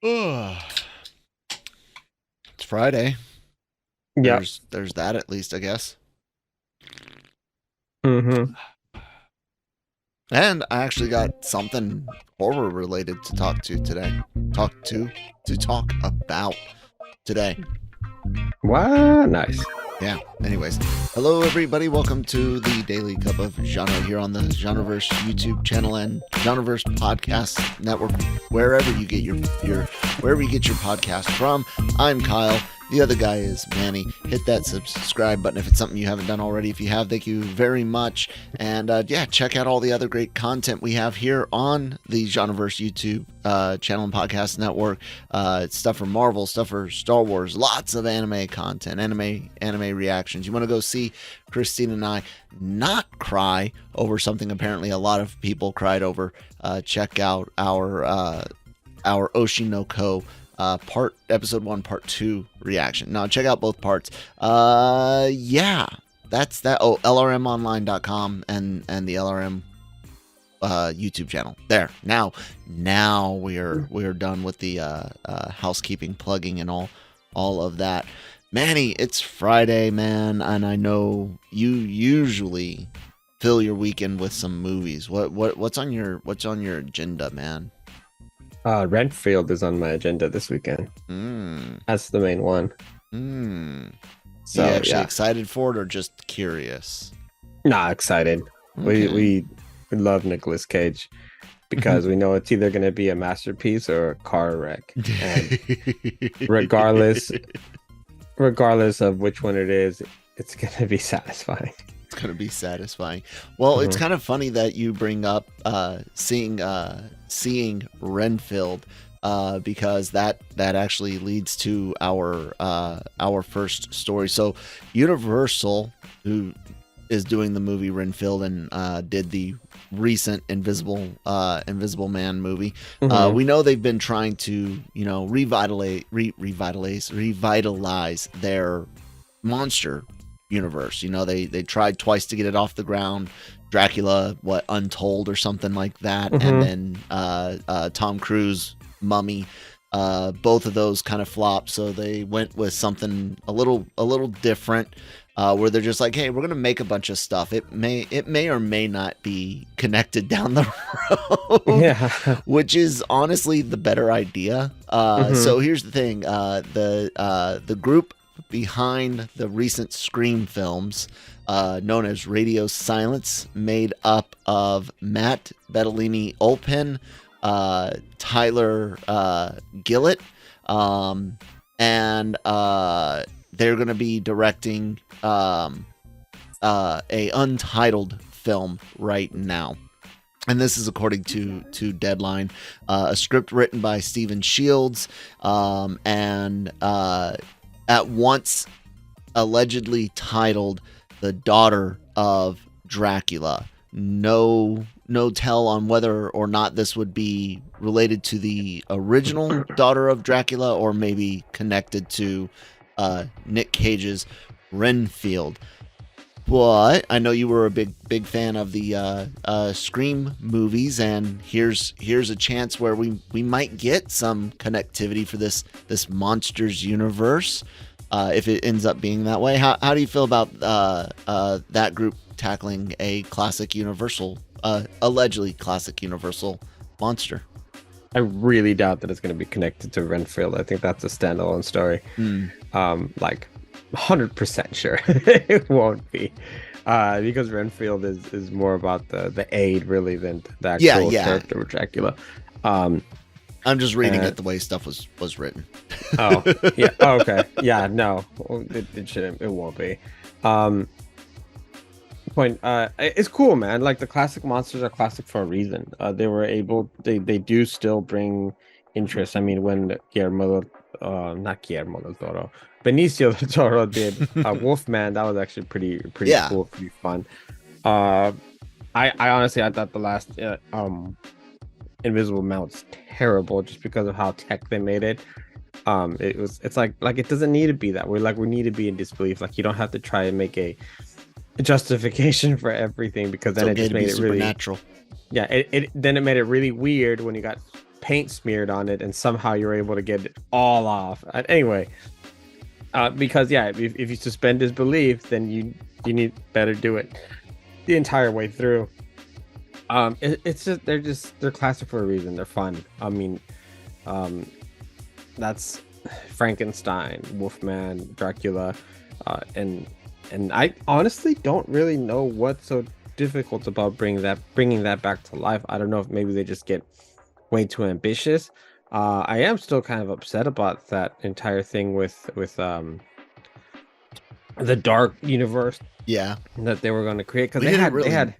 Ugh. It's Friday. Yep. There's that at least, I guess. Mm-hmm. And I actually got something horror related to talk to today. Talk about today. Wow, nice. Yeah. Anyways, hello everybody. Welcome to the Daily Cup of Genre here on the Genreverse YouTube channel and Genreverse Podcast Network, wherever you get your podcast from. I'm Kyle. The other guy is Manny. Hit that subscribe button if it's something you haven't done already. If you have, thank you very much. And check out all the other great content we have here on the Genreverse YouTube channel and podcast network. Stuff for Marvel, stuff for Star Wars, lots of anime content, anime reactions. You want to go see Christine and I not cry over something apparently a lot of people cried over. Check out our Oshinoko episode 1 part 2 reaction. Now check out both parts. That's that. LRMonline.com and the LRM YouTube channel. There. Now we're done with the housekeeping, plugging, and all of that. Manny, it's Friday, man, and I know you usually fill your weekend with some movies. What's on your agenda, man? Renfield is on my agenda this weekend. That's the main one. So you actually excited for it or just curious? Nah, excited. Okay. We love Nicolas Cage because we know it's either going to be a masterpiece or a car wreck. And regardless of which one it is, it's going to be satisfying. It's going to be satisfying. Well, it's kind of funny that you bring up seeing Renfield because that actually leads to our first story. So Universal, who is doing the movie Renfield and did the recent Invisible Man movie, we know they've been trying to revitalize their monster universe. They tried twice to get it off the ground. Dracula, Untold or something like that, and then Tom Cruise Mummy. Both of those kind of flopped, so they went with something a little different, where they're just like, hey, we're gonna make a bunch of stuff. It may or may not be connected down the road, which is honestly the better idea. So here's the thing: the group behind the recent Scream films, known as Radio Silence, made up of Matt Bettolini-Olpin, Tyler Gillett, and they're going to be directing a untitled film right now. And this is according to Deadline, a script written by Stephen Shields, and at once allegedly titled The Daughter of Dracula. No tell on whether or not this would be related to the original Daughter of Dracula or maybe connected to Nick Cage's Renfield. But I know you were a big fan of the Scream movies, and here's a chance where we might get some connectivity for this monsters universe, if it ends up being that way. How do you feel about that group tackling a classic Universal, allegedly classic Universal monster? I really doubt that it's going to be connected to Renfield. I think that's a standalone story. Like 100% sure it won't be, because Renfield is more about the aid really than the actual character of Dracula. I'm just reading it the way stuff was written. Oh yeah. Oh, okay. Yeah. No, it shouldn't. It won't be. It's cool, man. Like, the classic monsters are classic for a reason. They do still bring interest. I mean, when not Guillermo del Toro, Benicio del Toro did Wolfman, that was actually pretty cool, pretty fun. I honestly, I thought the last Invisible Man was terrible just because of how tech they made it. It's like it doesn't need to be that way. Like, we need to be in disbelief. Like, you don't have to try and make a justification for everything, because then it just made it really supernatural. Yeah, it made it really weird when you got paint smeared on it, and somehow you're able to get it all off. Anyway, because yeah, if you suspend disbelief, then you need better do it the entire way through. It's just they're classic for a reason. They're fun. I mean, that's Frankenstein, Wolfman, Dracula, and I honestly don't really know what's so difficult about bringing that back to life. I don't know if maybe they just get way too ambitious. I am still kind of upset about that entire thing with the dark universe. Yeah, that they were going to create, because they had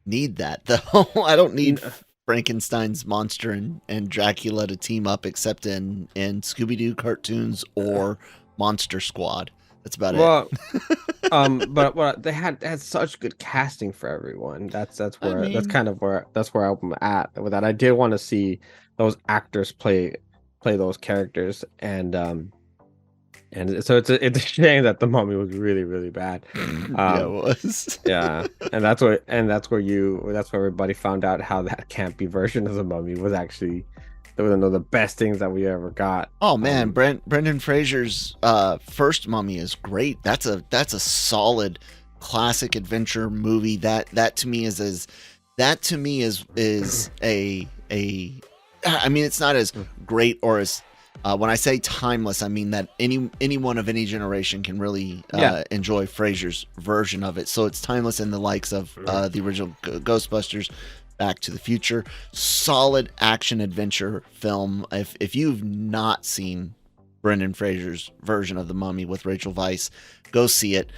need that though. I don't need Frankenstein's monster and Dracula to team up, except in Scooby-Doo cartoons or Monster Squad. That's about it. But they had such good casting for everyone. That's where I'm at with that. I did want to see those actors play those characters, and so it's a shame that The Mummy was really, really bad. Yeah, it was. Yeah, and that's where everybody found out how that campy version of The Mummy was actually one of the best things that we ever got. Oh man, Brendan Fraser's first Mummy is great. That's a solid classic adventure movie. That to me is a I mean, it's not as great or as when I say timeless, I mean that anyone of any generation can really enjoy Fraser's version of it. So it's timeless in the likes of the original Ghostbusters, Back to the Future. Solid action adventure film. If you've not seen Brendan Fraser's version of The Mummy with Rachel Weisz, go see it.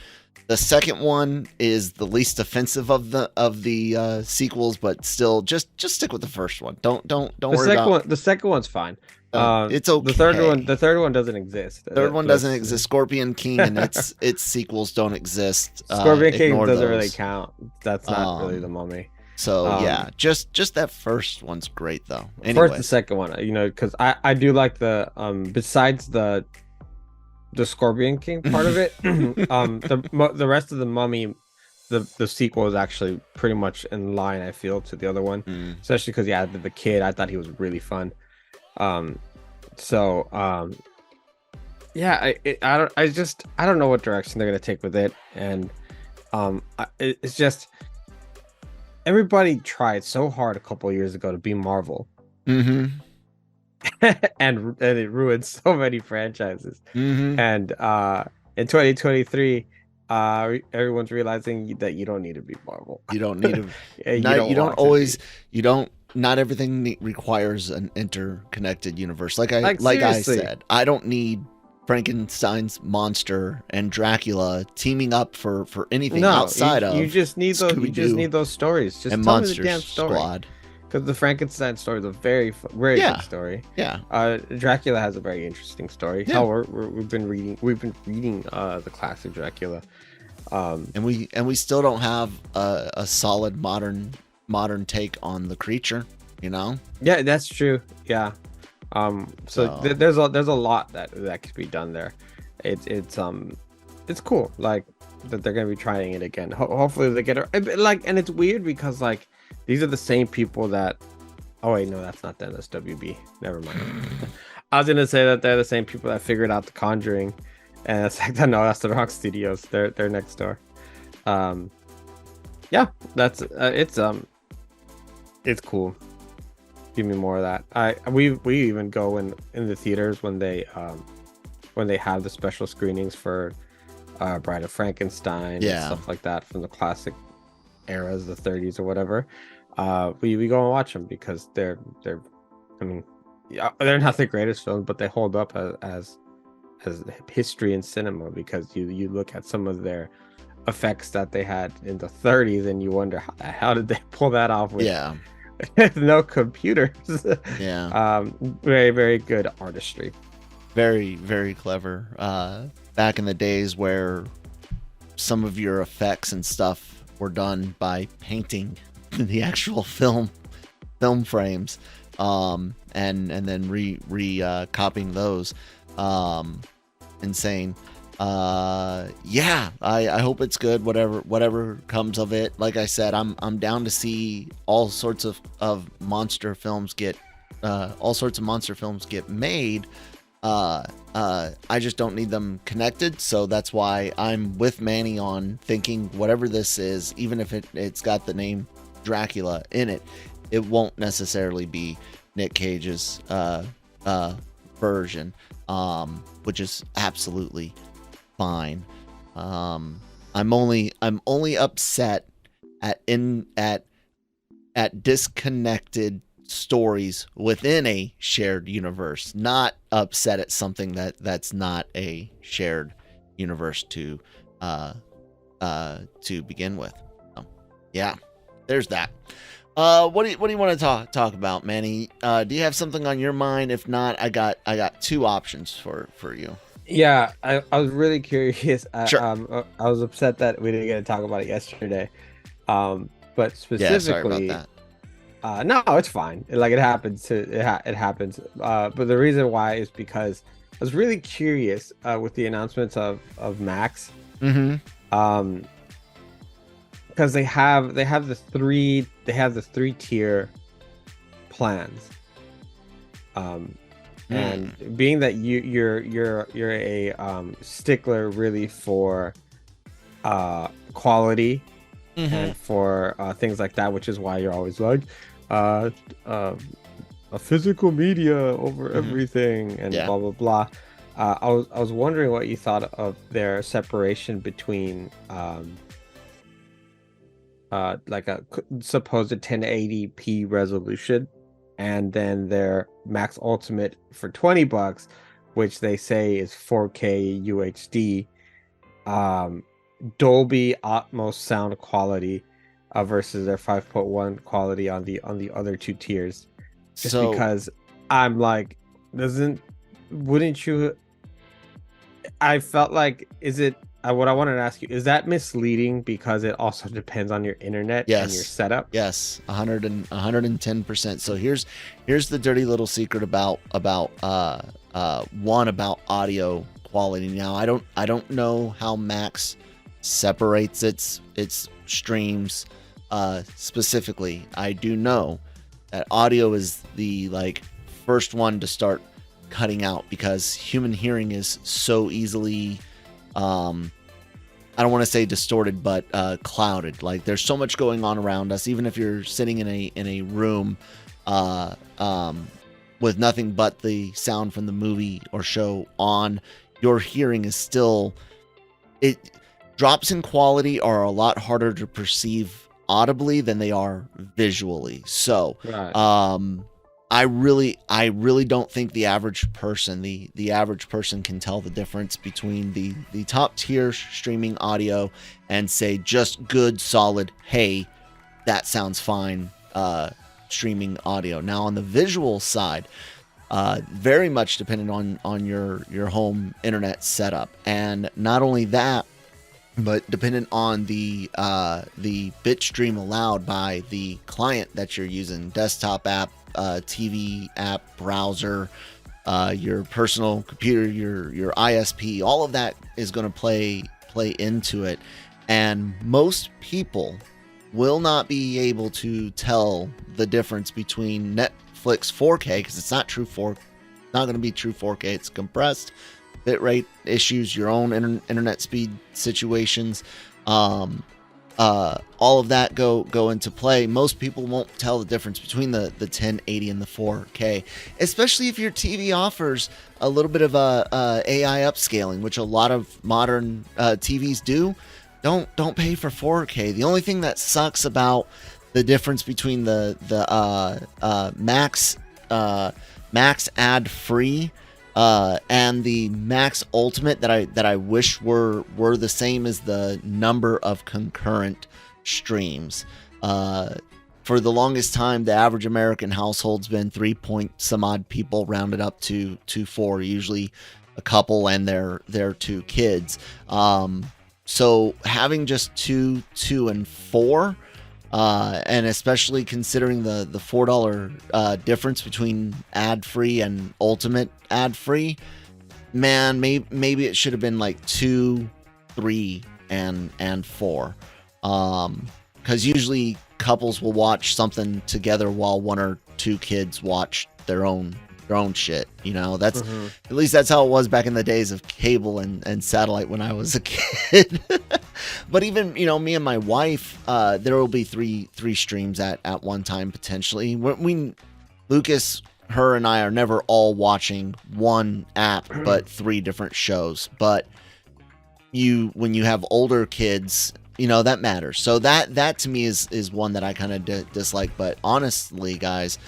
The second one is the least offensive of the sequels, but still just stick with the first one. Don't worry about the second one's fine. It's okay. The third one doesn't exist. Third one doesn't exist. Scorpion King and its sequels don't exist. Scorpion King doesn't really count. That's not really The Mummy. So yeah, just that first one's great though. Anyway. First, the second one, because I do like the besides the Scorpion King part of it, the rest of The Mummy, the sequel is actually pretty much in line, I feel, to the other one, especially because the kid, I thought he was really fun. I don't know what direction they're gonna take with it, and it's just everybody tried so hard a couple of years ago to be Marvel, and it ruined so many franchises. And in 2023, everyone's realizing that you don't need to be Marvel. You don't need to. Not everything requires an interconnected universe. Like I said, I don't need Frankenstein's monster and Dracula teaming up for anything outside of. You just need those. You just need those stories. Just and tell Monster me the damn story. Squad. Because the Frankenstein story is a very good story. Yeah. Dracula has a very interesting story. Yeah. We've been reading the classic Dracula. And we still don't have a solid modern take on the creature, Yeah, that's true. Yeah. There's a lot that could be done there. It's cool, like that they're gonna be trying it again. Hopefully they get it and it's weird because these are the same people that. Oh wait, no, that's not them. That's WB. Never mind. I was gonna say that they're the same people that figured out The Conjuring, and it's like, no, that's the wrong studios. They're next door. Yeah, that's it's cool. Give me more of that. We even go in the theaters when they have the special screenings for Bride of Frankenstein and stuff like that from the classic eras, the 30s or whatever. We go and watch them because they're not the greatest films, but they hold up as history in cinema, because you look at some of their effects that they had in the 30s and you wonder how did they pull that off with no computers. Very, very good artistry. Very, very clever. Back in the days where some of your effects and stuff were done by painting the actual film frames, and then copying those. Insane. I hope it's good, whatever comes of it. Like I said, I'm down to see all sorts of monster films get of monster films get made. I just don't need them connected, so that's why I'm with Manny on thinking whatever this is, even if it's got the name Dracula in it, it won't necessarily be Nick Cage's version, which is absolutely fine. I'm only upset at disconnected stories within a shared universe, not upset at something that's not a shared universe to begin with. So, yeah, there's that. What do you want to talk about, Manny? Do you have something on your mind? If not, I got two options for you. Yeah, I was really curious. Sure. I was upset that we didn't get to talk about it yesterday. But specifically, Yeah, sorry about that. No, it's fine. Like, it happens. It happens. But the reason why is because I was really curious with the announcements of Max. Mm-hmm. Because they have the three tier plans. And being that you're a stickler really for quality. Mm-hmm. And for things like that, which is why you're always like a physical media over everything and blah blah blah. I was wondering what you thought of their separation between like a supposed 1080p resolution and then their Max Ultimate for $20, which they say is 4K UHD. Dolby Atmos sound quality versus their 5.1 quality on the other two tiers. Just because I'm like, wouldn't you? I felt like, what I wanted to ask you, is that misleading because it also depends on your internet and your setup? Yes, 110%. So here's the dirty little secret about audio quality. Now I don't know how Max separates its streams specifically. I do know that audio is the first one to start cutting out because human hearing is so easily I don't want to say distorted, but clouded. Like, there's so much going on around us, even if you're sitting in a room with nothing but the sound from the movie or show on, your hearing is still, drops in quality are a lot harder to perceive audibly than they are visually. So, right. I really don't think the average person, the average person can tell the difference between the top tier streaming audio and say just good, solid, hey, that sounds fine, streaming audio. Now on the visual side, very much dependent on your home internet setup. And not only that, but dependent on the bit stream allowed by the client that you're using, desktop app, TV app, browser, your personal computer, your ISP, all of that is going to play into it. And most people will not be able to tell the difference between Netflix 4K, because it's not not going to be true 4K. It's compressed, bitrate issues, your own internet speed situations, all of that go into play. Most people won't tell the difference between the 1080 and the 4K, especially if your TV offers a little bit of AI upscaling, which a lot of modern TVs do. Don't pay for 4K. The only thing that sucks about the difference between the Max ad free and the Max Ultimate that I wish were the same as the number of concurrent streams. For the longest time, the average American household's been 3 point some odd people, rounded up to 4, usually a couple and their 2 kids. So having just 2, and 4, and especially considering the $4 difference between ad-free and ultimate ad-free, man, maybe it should have been like 2, 3, and 4. Because because usually couples will watch something together while one or two kids watch their own shit. You know, that's at least that's how it was back in the days of cable and satellite when I was a kid. But even, you know, me and my wife, there will be three streams at one time potentially. We Lucas, her, and I are never all watching one app, but 3 different shows. But when you have older kids, you know, that matters. So that to me is one that I kind of dislike. But honestly, guys,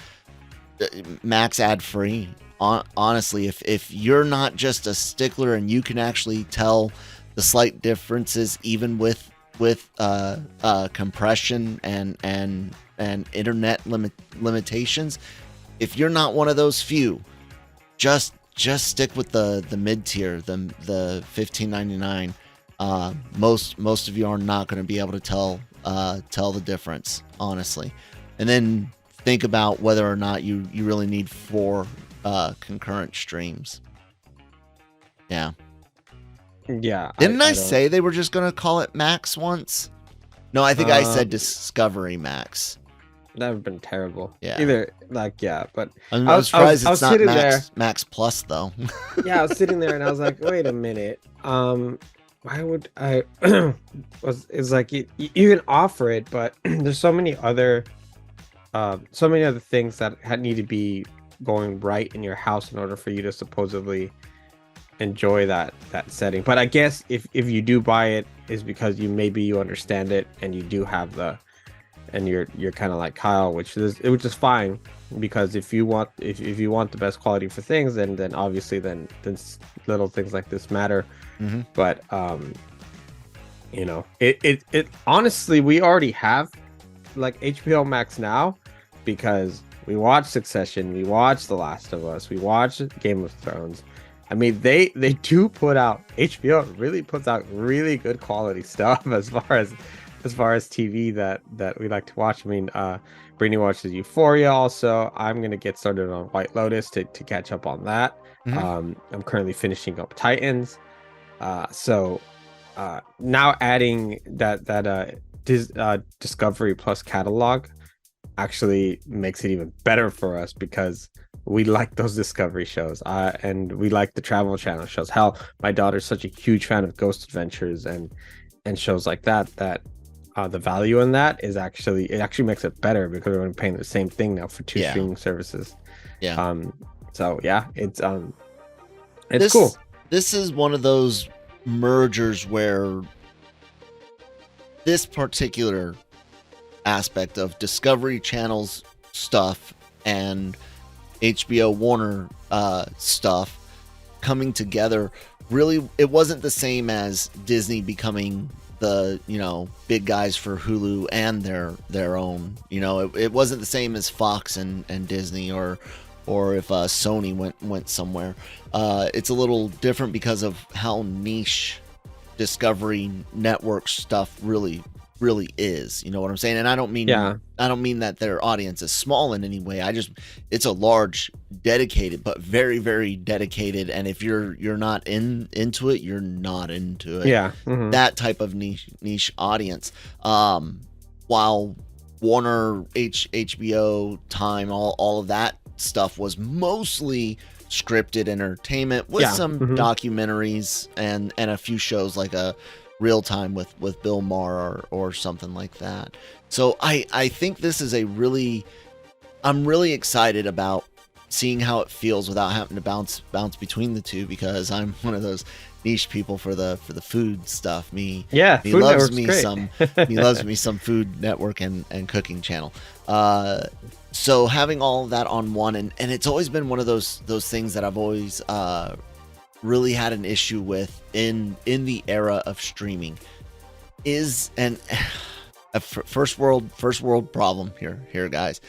max ad free. Honestly, if you're not just a stickler and you can actually tell the slight differences, even with compression and internet limitations, if you're not one of those few, just stick with the mid tier, the $15.99. Most of you are not going to be able to tell the difference, honestly. And then think about whether or not you really need 4 concurrent streams. Yeah. Didn't I say they were just going to call it Max once? No, I think I said Discovery Max. That would have been terrible. Yeah. Either, like, yeah, but I'm surprised it's not Max Plus, though. Yeah, I was sitting there and I was like, wait a minute. Why would I? It's like you can offer it, but there's so many other things that need to be going right in your house in order for you to supposedly enjoy that setting. But I guess if you do buy it, is because you understand it and you do have and you're kind of like Kyle, which is fine, because if you want the best quality for things, then obviously then little things like this matter. But you know, it honestly, we already have like HBO Max now, because we watch Succession, we watch The Last of Us, we watch Game of Thrones. I mean, they do put out, HBO really puts out really good quality stuff as far as TV that we like to watch. I mean, Brittany watches Euphoria also. I'm gonna get started on White Lotus to catch up on that. I'm currently finishing up Titans. So now adding that Discovery Plus catalog actually makes it even better for us, because we like those Discovery shows, and we like the Travel Channel shows. Hell, my daughter's such a huge fan of Ghost Adventures and shows like that the value in that is actually makes it better, because we're paying the same thing now for 2 streaming services. So yeah, it's cool. This is one of those mergers where this particular aspect of Discovery Channel's stuff and HBO Warner stuff coming together, really, it wasn't the same as Disney becoming the, you know, big guys for Hulu and their own. You know, it wasn't the same as Fox and Disney, or if Sony went somewhere. It's a little different because of how niche Discovery Network stuff really is. You know what I'm saying? And I don't mean that their audience is small in any way. It's a large, dedicated, but very, very dedicated. And if you're not into it, you're not into it. Yeah. That type of niche audience. While Warner, HBO, Time, all of that stuff was mostly scripted entertainment with some documentaries and a few shows like a Real Time with Bill Maher or something like that. So I think this is I'm really excited about seeing how it feels without having to bounce between the two, because I'm one of those niche people for the food stuff. He loves me some Food Network and Cooking Channel. So having all of that on one, and it's always been one of those things that I've always really had an issue with in the era of streaming is a first world problem here, guys.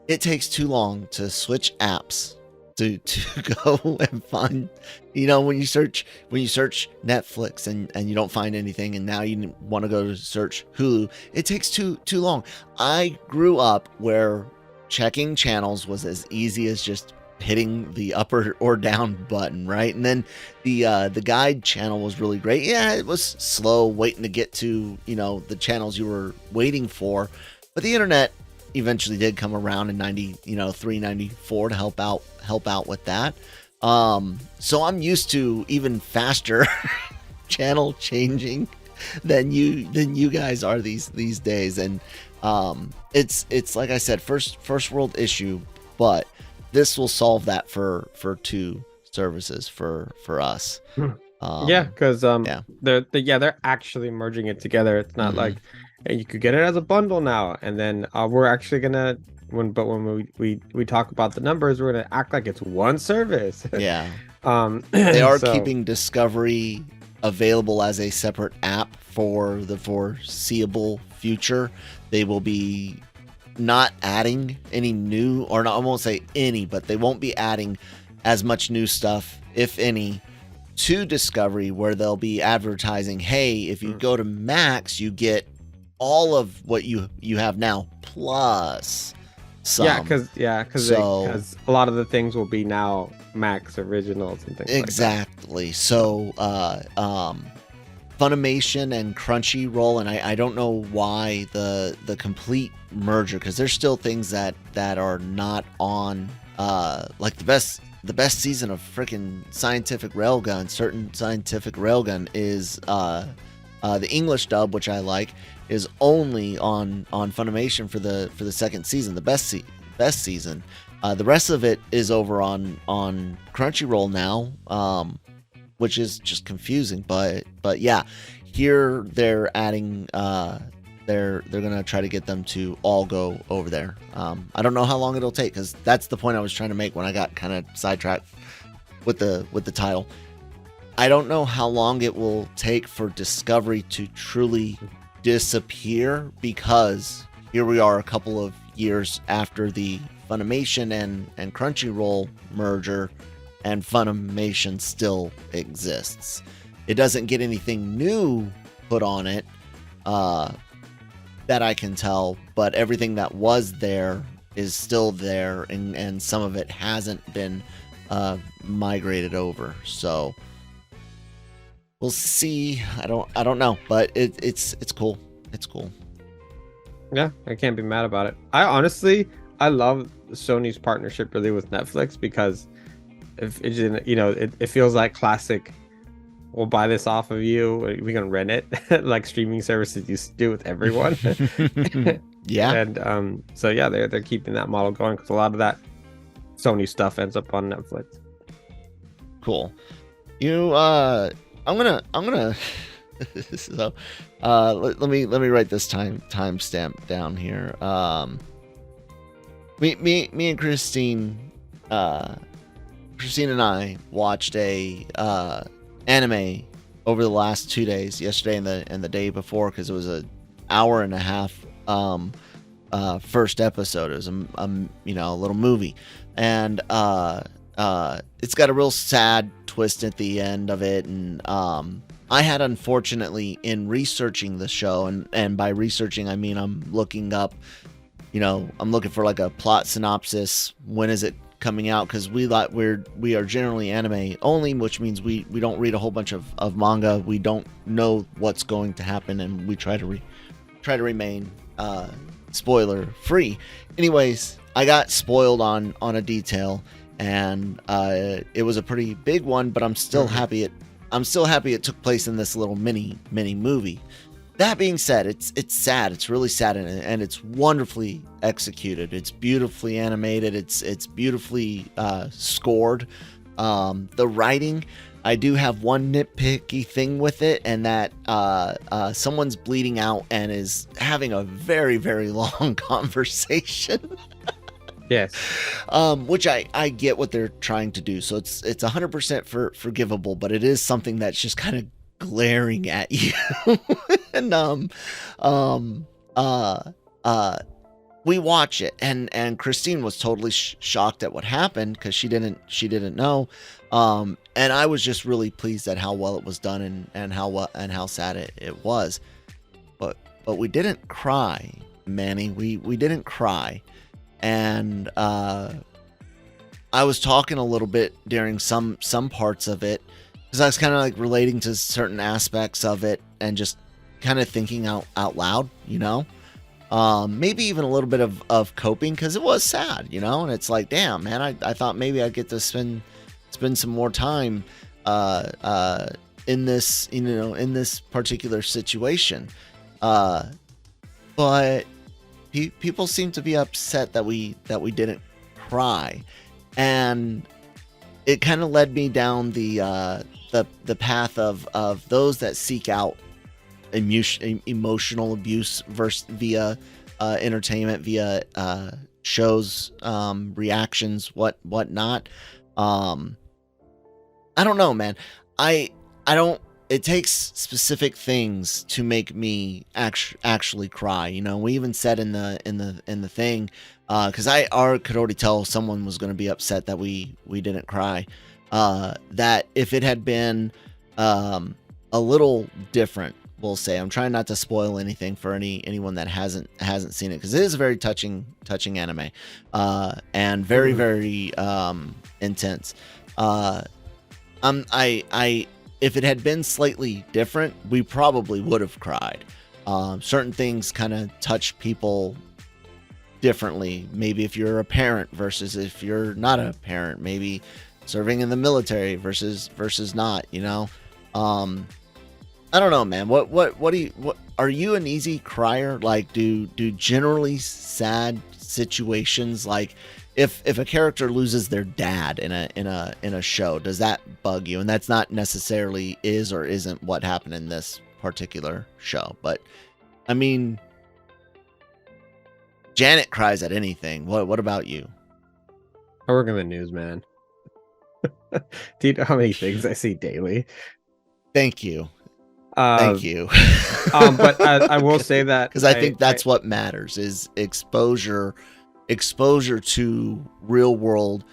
It takes too long to switch apps to go and find, you know, when you search Netflix and you don't find anything, and now you want to go to search Hulu, it takes too long. I grew up where checking channels was as easy as just hitting the up or down button, right? And then the guide channel was really great. Yeah, it was slow waiting to get to, you know, the channels you were waiting for, but the internet eventually did come around in 93, 94 to help out with that. So I'm used to even faster channel changing than you guys are these days. And it's like I said, first world issue, but this will solve that for two services for us. Yeah, because yeah. they're actually merging it together. It's not like, hey, you could get it as a bundle now, and then we're actually gonna when we talk about the numbers, we're gonna act like it's one service. Yeah. They are so, keeping Discovery available as a separate app for the foreseeable future. They will be not adding any new, or not, I won't say any, but they won't be adding as much new stuff, if any, to Discovery, where they'll be advertising, hey, if you go to Max, you get all of what you have now plus some. Yeah, because a lot of the things will be now Max originals and things exactly. Like that. So Funimation and Crunchyroll, and I don't know why the complete merger, because there's still things that are not on, like the best season of freaking Scientific Railgun. Certain Scientific Railgun is the English dub, which I like, is only on Funimation for the second season, the best season. The rest of it is over on Crunchyroll now, which is just confusing. But yeah, here they're adding. They're gonna try to get them to all go over there. I don't know how long it'll take, because that's the point I was trying to make when I got kind of sidetracked with the title. I don't know how long it will take for Discovery to truly disappear, because here we are a couple of years after the Funimation and Crunchyroll merger, and Funimation still exists. It doesn't get anything new put on it that I can tell, but everything that was there is still there, and some of it hasn't been migrated over. So we'll see. I don't know, but it's cool. It's cool. Yeah, I can't be mad about it. I love Sony's partnership really with Netflix, because if it feels like classic. We'll buy this off of you. We're gonna rent it, like streaming services used to do with everyone. Yeah. And so yeah, they're keeping that model going, because a lot of that Sony stuff ends up on Netflix. Cool. I'm gonna so let me write this timestamp down here. Me and Christine and I watched a anime over the last 2 days, yesterday and the day before, because it was an hour and a half first episode. It was a little movie, and it's got a real sad twist at the end of it. And I had, unfortunately, in researching the show, and by researching I mean I'm looking up, I'm looking for like a plot synopsis, when is it coming out, because we are generally anime only, which means we don't read a whole bunch of manga. We don't know what's going to happen, and we try to remain spoiler free. Anyways, I got spoiled on a detail, and it was a pretty big one, but I'm still happy it took place in this little mini movie. That being said, it's sad. It's really sad, and it's wonderfully executed. It's beautifully animated. It's beautifully scored. The writing, I do have one nitpicky thing with it, and that someone's bleeding out and is having a very, very long conversation. Yes. Which I get what they're trying to do. So it's 100% forgivable, but it is something that's just kind of glaring at you. And we watch it, and Christine was totally shocked at what happened, because she didn't know, and I was just really pleased at how well it was done, and how sad it was, but we didn't cry, Manny. We didn't cry, and I was talking a little bit during some parts of it, because I was kind of like relating to certain aspects of it and just kind of thinking out loud, you know. Maybe even a little bit of coping, because it was sad, you know. And it's like, damn, man, I thought maybe I'd get to spend some more time in this, you know, in this particular situation. But people seem to be upset that we didn't cry, and it kind of led me down the path of those that seek out emotional abuse via entertainment, via shows, reactions, whatnot. I don't know, man. I don't. It takes specific things to make me actually cry. You know, we even said in the thing, because I could already tell someone was going to be upset that we didn't cry. That if it had been a little different, we'll say. I'm trying not to spoil anything for anyone that hasn't seen it, because it is a very touching anime, and very very intense. If it had been slightly different, we probably would have cried. Certain things kind of touch people differently. Maybe if you're a parent versus if you're not a parent. Maybe serving in the military versus not. You know, I don't know, man. What are you an easy crier? Like, do generally sad situations, like if a character loses their dad in a show, does that bug you? And that's not necessarily is or isn't what happened in this particular show, but I mean, Janet cries at anything. What about you? I work in the news, man. Do you know how many things I see daily? Thank you. Thank you. But I will say that, because I think that's what matters, is exposure to real world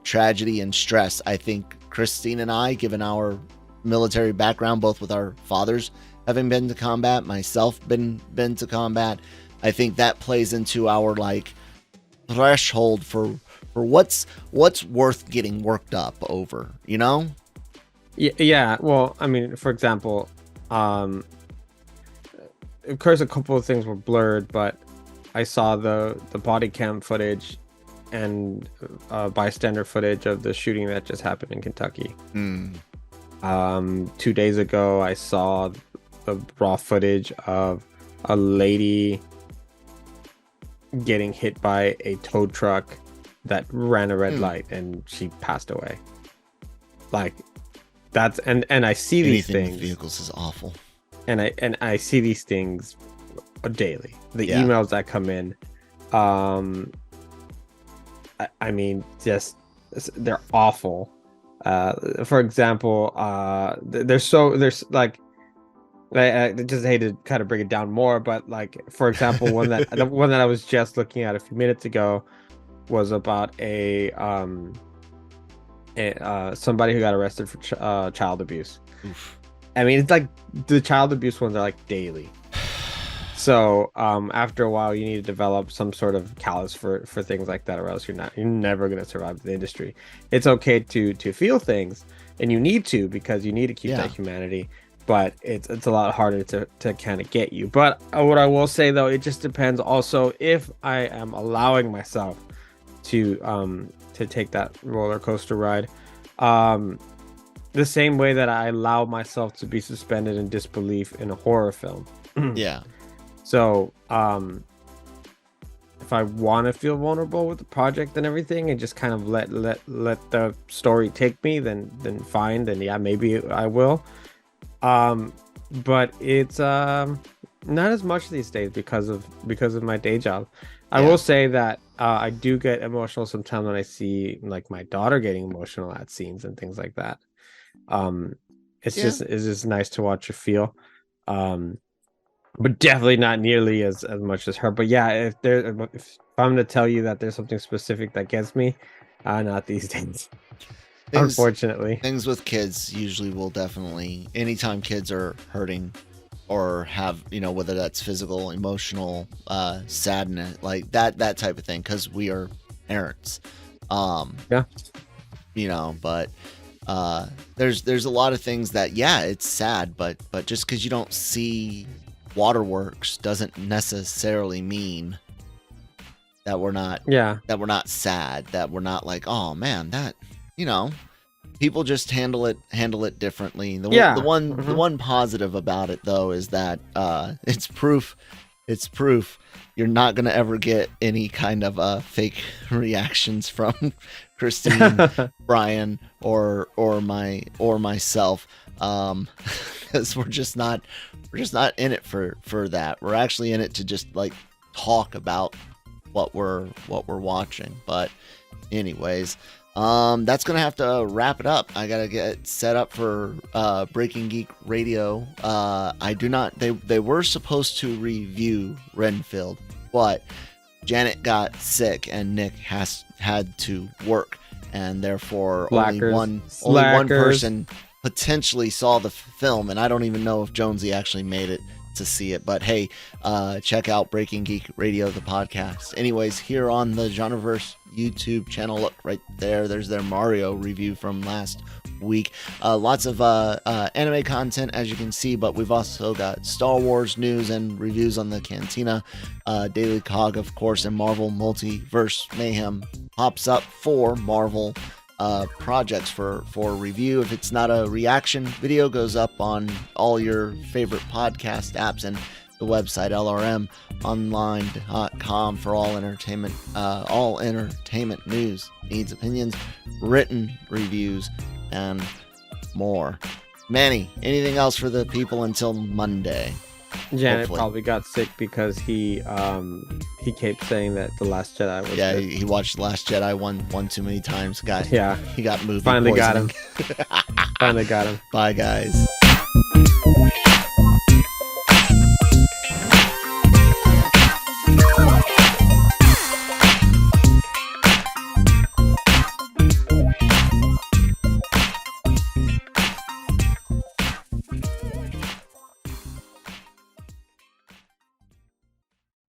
tragedy and stress. I think Christine and I, given our military background, both with our fathers having been to combat, myself been to combat, I think that plays into our like threshold for what's worth getting worked up over, you know? Yeah. Well, I mean, for example, of course, a couple of things were blurred, but I saw the body cam footage and bystander footage of the shooting that just happened in Kentucky. 2 days ago, I saw the raw footage of a lady getting hit by a tow truck that ran a red light, and she passed away. Like, that's and I see these things. With vehicles is awful. And I see these things daily. The emails that come in, I mean, just they're awful. For example, there's like, I just hate to kind of bring it down more, but like, for example, the one that I was just looking at a few minutes ago was about somebody who got arrested for child abuse. Oof. I mean, it's like the child abuse ones are like daily. So after a while, you need to develop some sort of callus for things like that, or else you're never going to survive the industry. It's okay to feel things, and you need to, because you need to keep that humanity. But it's a lot harder to kind of get you. But what I will say, though, it just depends also if I am allowing myself to take that roller coaster ride. The same way that I allow myself to be suspended in disbelief in a horror film. Yeah. So, if I want to feel vulnerable with the project and everything, and just kind of let the story take me, then fine. Then yeah, maybe I will. But it's not as much these days because of my day job. I will say that I do get emotional sometimes when I see like my daughter getting emotional at scenes and things like that. It's just nice to watch her feel. But definitely not nearly as much as her. But yeah, if I'm going to tell you that there's something specific that gets me, not these days. Unfortunately, things with kids usually will definitely, anytime kids are hurting or have, you know, whether that's physical, emotional, sadness, like that type of thing, because we are parents. Yeah. You know, but there's a lot of things that, yeah, it's sad, but just because you don't see waterworks doesn't necessarily mean that we're not sad, that we're not like, oh man, that, you know, people just handle it differently. The one positive about it though is that it's proof you're not gonna ever get any kind of fake reactions from Christine, Brian, or myself, because we're just not in it for that. We're actually in it to just like talk about what we're watching. But anyways, that's gonna have to wrap it up. I gotta get set up for Breaking Geek Radio. They were supposed to review Renfield, but Janet got sick and Nick had to work, and therefore only one person potentially saw the film, and I don't even know if Jonesy actually made it to see it. But hey, check out Breaking Geek Radio, the podcast. Anyways, here on the Genreverse YouTube channel, look right there, there's their Mario review from last week. Lots of anime content, as you can see, but we've also got Star Wars news and reviews on the Cantina. Daily Cog, of course, and Marvel Multiverse Mayhem pops up for Marvel projects for review. If it's not a reaction video, goes up on all your favorite podcast apps and the website lrmonline.com for all entertainment news, needs, opinions, written reviews, and more. Manny, anything else for the people until Monday? Janet Hopefully. Probably got sick because he kept saying that The Last Jedi was good. He watched The Last Jedi one too many times. He got movie Finally poisoning. got him. Finally got him. Bye, guys.